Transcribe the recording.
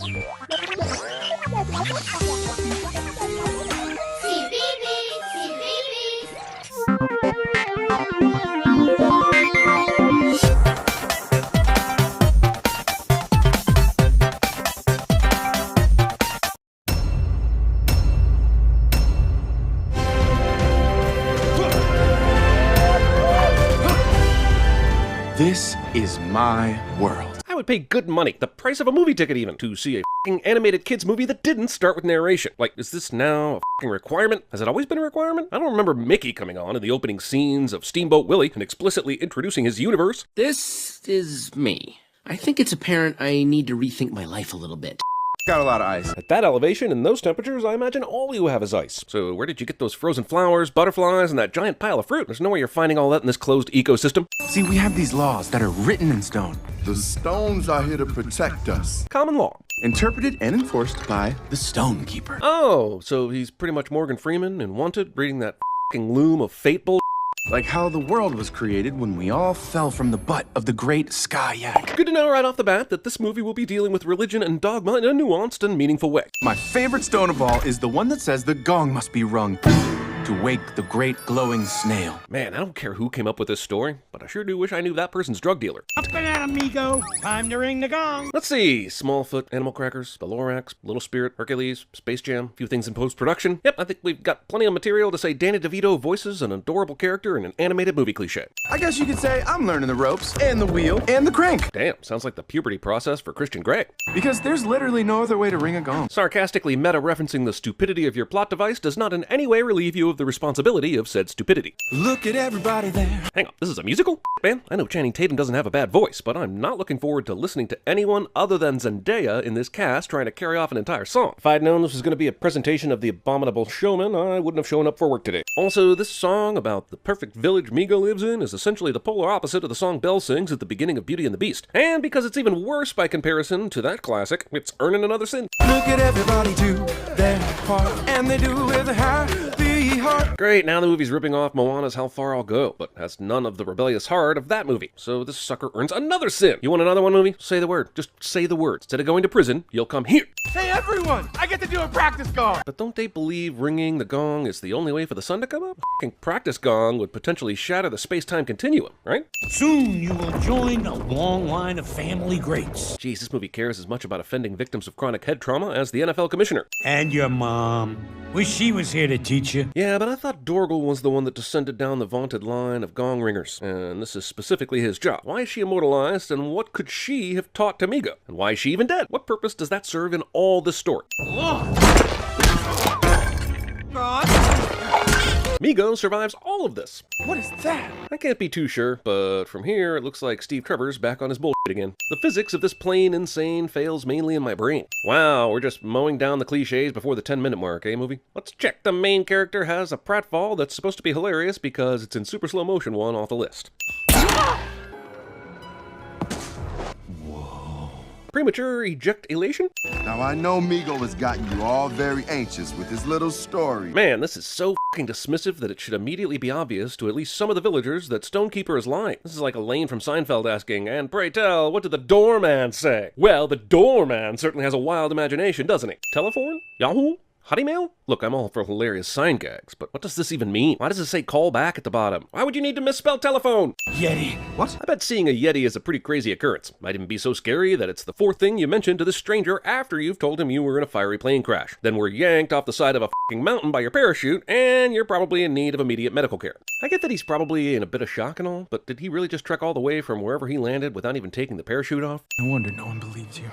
This is my world. I would pay good money, the price of a movie ticket even, to see a f***ing animated kids movie that didn't start with narration. Like, is this now a f***ing requirement? Has it always been a requirement? I don't remember Mickey coming on in the opening scenes of Steamboat Willie and explicitly introducing his universe. This is me. I think it's apparent I need to rethink my life a little bit. Got a lot of ice. At that elevation and those temperatures, I imagine all you have is ice. So where did you get those frozen flowers, butterflies, and that giant pile of fruit? There's no way you're finding all that in this closed ecosystem. See, we have these laws that are written in stone, The stones are here to protect us. Common law. interpreted and enforced by the Stone Keeper. Oh, so he's pretty much Morgan Freeman in Wanted, reading that f***ing loom of fate bull. Like how the world was created when we all fell from the butt of the great sky yak. Good to know right off the bat that this movie will be dealing with religion and dogma in a nuanced and meaningful way. My favorite stone of all is the one that says the gong must be rung to wake the great glowing snail. Man, I don't care who came up with this story, but I sure do wish I knew that person's drug dealer. Up and out, amigo. Time to ring the gong. Let's see. Smallfoot, Animal Crackers, The Lorax, Little Spirit, Hercules, Space Jam, a few things in post-production. Yep, I think we've got plenty of material to say Danny DeVito voices an adorable character in an animated movie cliche. I guess you could say I'm learning the ropes and the wheel and the crank. Damn, sounds like the puberty process for Christian Grey. Because there's literally no other way to ring a gong. Sarcastically meta-referencing the stupidity of your plot device does not in any way relieve you of the responsibility of said stupidity. Look at everybody there. Hang on, this is a musical? Man, I know Channing Tatum doesn't have a bad voice, but I'm not looking forward to listening to anyone other than Zendaya in this cast trying to carry off an entire song. If I'd known this was going to be a presentation of The Abominable Showman, I wouldn't have shown up for work today. Also, this song about the perfect village Migo lives in is essentially the polar opposite of the song Belle sings at the beginning of Beauty and the Beast. And because it's even worse by comparison to that classic, it's earning another sin. Look at everybody do their part, and they do with a happy heart. Great, now the movie's ripping off Moana's How Far I'll Go, but has none of the rebellious heart of that movie. So this sucker earns another sin. You want another one movie? Say the word. Just say the word. Instead of going to prison, you'll come here. Hey everyone, I get to do a practice gong. But don't they believe ringing the gong is the only way for the sun to come up? F***ing practice gong would potentially shatter the space-time continuum, right? Soon you will join a long line of family greats. Jeez, this movie cares as much about offending victims of chronic head trauma as the NFL commissioner. And your mom. Wish she was here to teach you. Yeah, but I thought Dorgle was the one that descended down the vaunted line of gong ringers, and this is specifically his job. Why is she immortalized, and what could she have taught to Migo? And why is she even dead? What purpose does that serve in all this story? Migo survives all of this. What is that? I can't be too sure, but from here it looks like Steve Trevor's back on his bullshit again. The physics of this plain insane fails mainly in my brain. Wow, we're just mowing down the cliches before the 10-minute mark, eh, movie? Let's check. The main character has a pratfall that's supposed to be hilarious because it's in super slow motion one off the list. Premature ejaculation? Now I know Migo has gotten you all very anxious with his little story. Man, this is so f***ing dismissive that it should immediately be obvious to at least some of the villagers that Stonekeeper is lying. This is like Elaine from Seinfeld asking, "And pray tell, what did the doorman say?" Well, the doorman certainly has a wild imagination, doesn't he? Telephone? Yahoo? Hottie mail? Look, I'm all for hilarious sign gags, but what does this even mean? Why does it say call back at the bottom? Why would you need to misspell telephone? Yeti. What? I bet seeing a Yeti is a pretty crazy occurrence. Might even be so scary that it's the fourth thing you mention to this stranger after you've told him you were in a fiery plane crash. Then were yanked off the side of a f***ing mountain by your parachute, and you're probably in need of immediate medical care. I get that he's probably in a bit of shock and all, but did he really just trek all the way from wherever he landed without even taking the parachute off? No wonder no one believes you.